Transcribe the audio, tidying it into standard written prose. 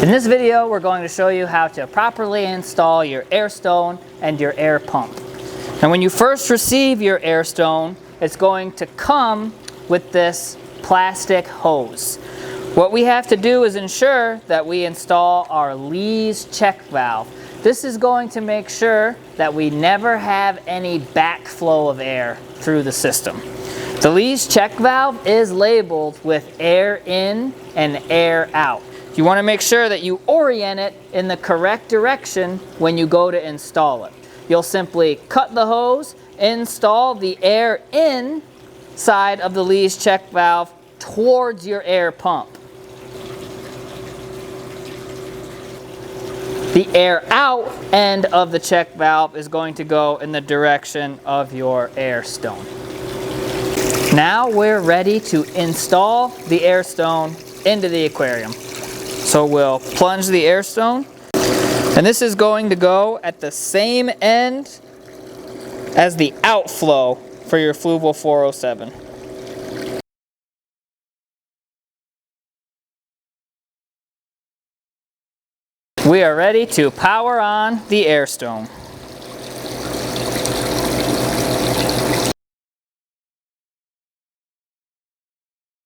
In this video, we're going to show you how to properly install your Airstone and your air pump. And when you first receive your Airstone, it's going to come with this plastic hose. What we have to do is ensure that we install our Lee's check valve. This is going to make sure that we never have any backflow of air through the system. The Lee's check valve is labeled with air in and air out. You want to make sure that you orient it in the correct direction when you go to install it. You'll simply cut the hose, install the air in side of the Lee's check valve towards your air pump. The air out end of the check valve is going to go in the direction of your Airstone. Now we're ready to install the Airstone into the aquarium. So we'll plunge the Airstone, and this is going to go at the same end as the outflow for your Fluval 407. We are ready to power on the Airstone.